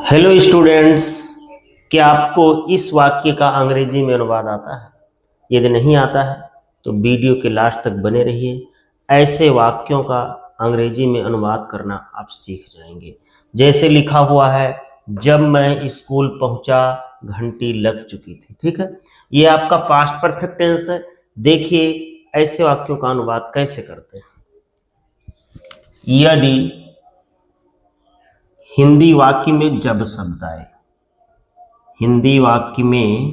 Hello students, क्या आपको इस वाक्य का अंग्रेजी में अनुवाद आता है? यदि नहीं आता है तो वीडियो के लास्ट तक बने रहिए। ऐसे वाक्यों का अंग्रेजी में अनुवाद करना आप सीख जाएंगे। जैसे लिखा हुआ है, जब मैं स्कूल पहुंचा घंटी लग चुकी थी। ठीक है, ये आपका पास्ट परफेक्ट टेंस है। देखिए ऐसे वाक्यों का अनुवाद कैसे करते हैं। यदि हिंदी वाक्य में जब शब्द आए, हिंदी वाक्य में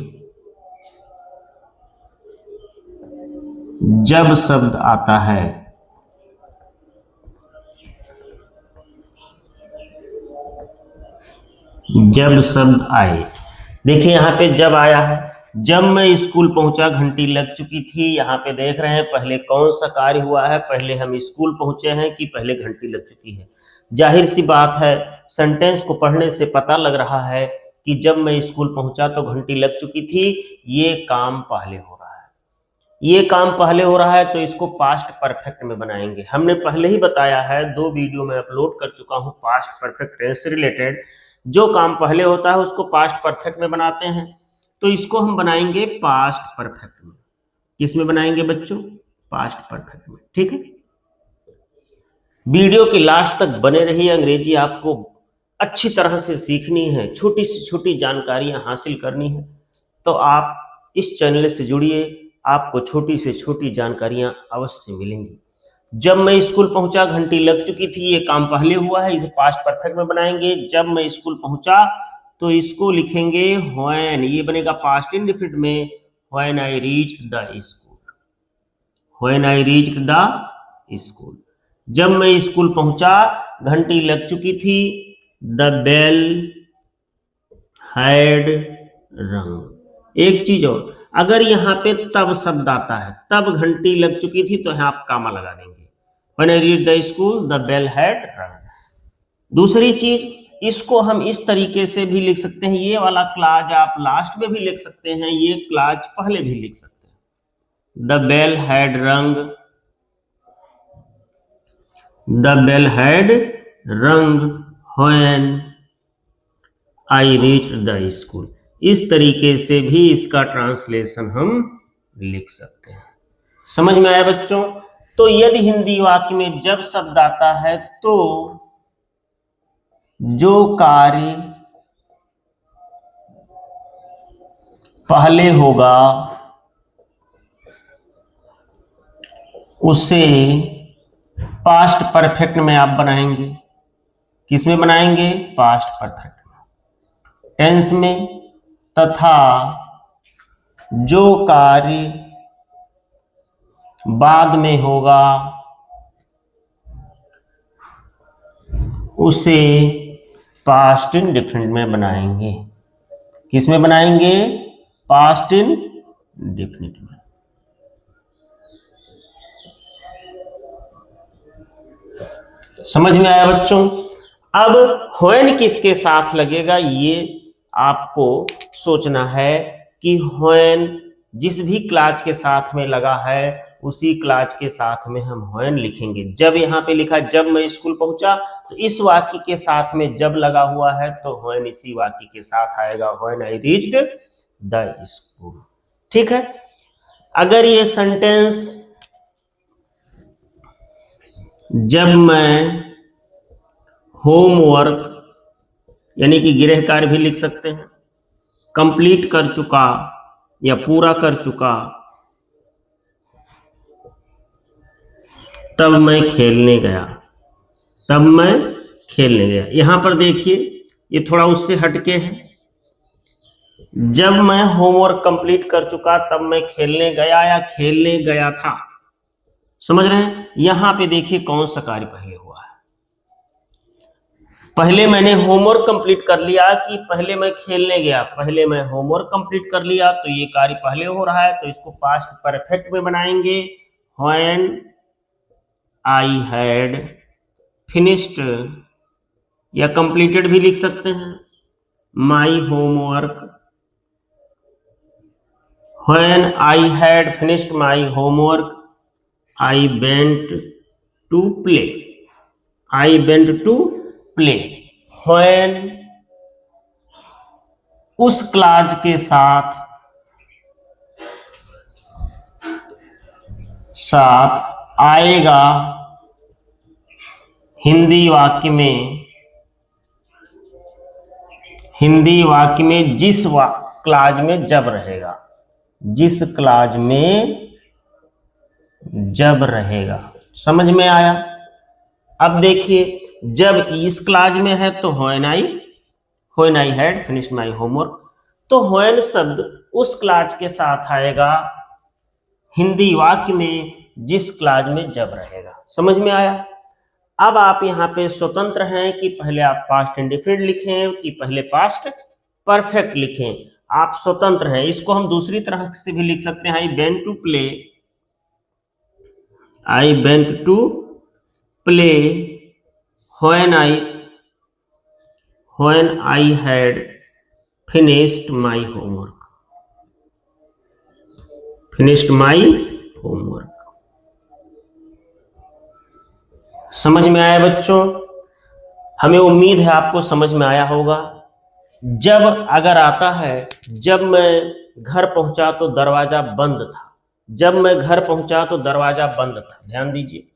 जब शब्द आता है जब शब्द आए, देखिए यहां पे जब आया है। जब मैं स्कूल पहुंचा घंटी लग चुकी थी। यहां पे देख रहे हैं पहले कौन सा कार्य हुआ है, पहले हम स्कूल पहुंचे हैं कि पहले घंटी लग चुकी है। जाहिर सी बात है, सेंटेंस को पढ़ने से पता लग रहा है कि जब मैं स्कूल पहुंचा तो घंटी लग चुकी थी। ये काम पहले हो रहा है, ये काम पहले हो रहा है, तो इसको पास्ट परफेक्ट में बनाएंगे। हमने पहले ही बताया है, 2 वीडियो में अपलोड कर चुका हूं पास्ट परफेक्ट टेंस से रिलेटेड। जो काम पहले होता है उसको पास्ट परफेक्ट में बनाते हैं, तो इसको हम बनाएंगे पास्ट परफेक्ट में। किस में बनाएंगे बच्चों? पास्ट परफेक्ट में। ठीक है, वीडियो के लास्ट तक बने रहिए। अंग्रेजी आपको अच्छी तरह से सीखनी है, छोटी से छोटी जानकारियां हासिल करनी है, तो आप इस चैनल से जुड़िए। आपको छोटी से छोटी जानकारियां अवश्य मिलेंगी। जब मैं स्कूल पहुंचा घंटी लग चुकी थी, ये काम पहले हुआ है, इसे पास्ट परफेक्ट में बनाएंगे। जब मैं स्कूल पहुंचा तो इसको लिखेंगे व्हेन, ये बनेगा पास्ट इंडेफिनिट में, when I reached the school, when I reached the school. जब मैं स्कूल पहुंचा घंटी लग चुकी थी। द बेल हैड रंग। एक चीज और, अगर यहाँ पे तब शब्द आता है, तब घंटी लग चुकी थी, तो यहाँ आप कामा लगा देंगे। When I reached the school, the bell had rung। दूसरी चीज, इसको हम इस तरीके से भी लिख सकते हैं। ये वाला क्लाज आप लास्ट में भी लिख सकते हैं, ये क्लाज पहले भी लिख सकते हैं। द बेल हैड रंग, द बेल हैड रंग when I reached the school. इस तरीके से भी इसका ट्रांसलेशन हम लिख सकते हैं। समझ में आया बच्चों? तो यदि हिंदी वाक्य में जब शब्द आता है तो जो कार्य पहले होगा उसे पास्ट परफेक्ट में आप बनाएंगे। किस में बनाएंगे? पास्ट परफेक्ट टेंस में। तथा जो कार्य बाद में होगा उसे पास्ट इंडेफिनिट में बनाएंगे। किस में बनाएंगे? पास्ट इंडेफिनिट में। समझ में आया बच्चों? अब व्हेन किसके साथ लगेगा ये आपको सोचना है कि व्हेन जिस भी क्लाज के साथ में लगा है उसी क्लाज के साथ में हम व्हेन लिखेंगे। जब यहाँ पे लिखा जब मैं स्कूल पहुंचा, तो इस वाक्य के साथ में जब लगा हुआ है तो व्हेन इसी वाक्य के साथ आएगा, when I reached the school. ठीक है, अगर ये सेंटेंस जब मैं होमवर्क यानी कि गृह कार्य भी लिख सकते हैं, कंप्लीट कर चुका या पूरा कर चुका, तब मैं खेलने गया, तब मैं खेलने गया। यहां पर देखिए ये थोड़ा उससे हटके है। जब मैं होमवर्क कंप्लीट कर चुका तब मैं खेलने गया या खेलने गया था। समझ रहे हैं? यहां पे देखिए कौन सा कार्य पहले हुआ है। पहले मैंने होमवर्क कंप्लीट कर लिया कि पहले मैं खेलने गया? पहले मैं होमवर्क कंप्लीट कर लिया, तो ये कार्य पहले हो रहा है, तो इसको पास्ट परफेक्ट में बनाएंगे। व्हेन आई हैड फिनिश्ड, या कंप्लीटेड भी लिख सकते हैं, my homework. When I had finished my homework I went to play, I went to play। When उस क्लॉज के साथ आएगा हिंदी वाक्य में जिस क्लॉज में जब रहेगा, जिस क्लॉज में जब रहेगा। समझ में आया? अब देखिए, जब इस क्लॉज में है तो when I had finished my homework, तो व्हेन शब्द उस क्लॉज के साथ आएगा हिंदी वाक्य में जिस क्लॉज में जब रहेगा। समझ में आया? अब आप यहाँ पे स्वतंत्र हैं कि पहले आप पास्ट इंडेफिनिट लिखें कि पहले पास्ट परफेक्ट लिखें, आप स्वतंत्र हैं। इसको हम दूसरी तरह से भी लिख सकते हैं, I went to play when I had finished my homework. समझ में आया बच्चों? हमें उम्मीद है आपको समझ में आया होगा। जब अगर आता है, जब मैं घर पहुंचा तो दरवाजा बंद था, जब मैं घर पहुंचा तो दरवाजा बंद था। ध्यान दीजिए,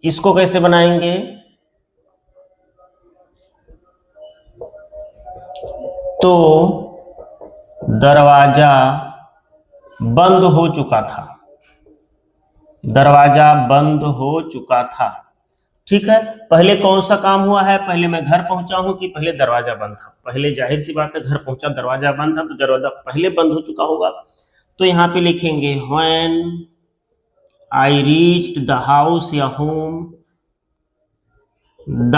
इसको कैसे बनाएंगे? तो दरवाजा बंद हो चुका था, दरवाजा बंद हो चुका था। ठीक है, पहले कौन सा काम हुआ है? पहले मैं घर पहुंचा हूं कि पहले दरवाजा बंद था? पहले जाहिर सी बात है, घर पहुंचा दरवाजा बंद था तो दरवाजा पहले बंद हो चुका होगा। तो यहां पे लिखेंगे when I reached the house या होम द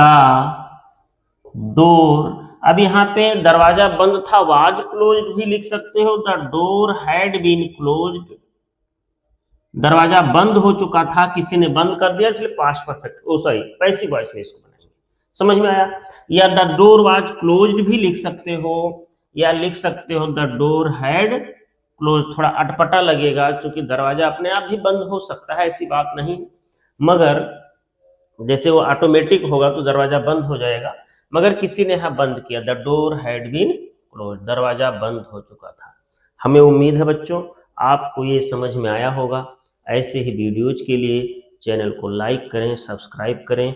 डोर। अब यहाँ पे दरवाजा बंद था, वाज क्लोज्ड भी लिख सकते हो, the door had been closed. दरवाजा बंद हो चुका था, किसी ने बंद कर दिया, इसलिए past perfect sorry passive voice में इसको बनाएंगे। समझ में आया? या द डोर वाज क्लोज्ड भी लिख सकते हो, या लिख सकते हो द डोर हैड क्लोज। थोड़ा अटपटा लगेगा क्योंकि दरवाजा अपने आप भी बंद हो सकता है, ऐसी बात नहीं, मगर जैसे वो ऑटोमेटिक होगा तो दरवाजा बंद हो जाएगा, मगर किसी ने यहां बंद किया, the door had been close, दरवाजा बंद हो चुका था। हमें उम्मीद है बच्चों आपको ये समझ में आया होगा। ऐसे ही वीडियोज के लिए चैनल को लाइक करें, सब्सक्राइब करें।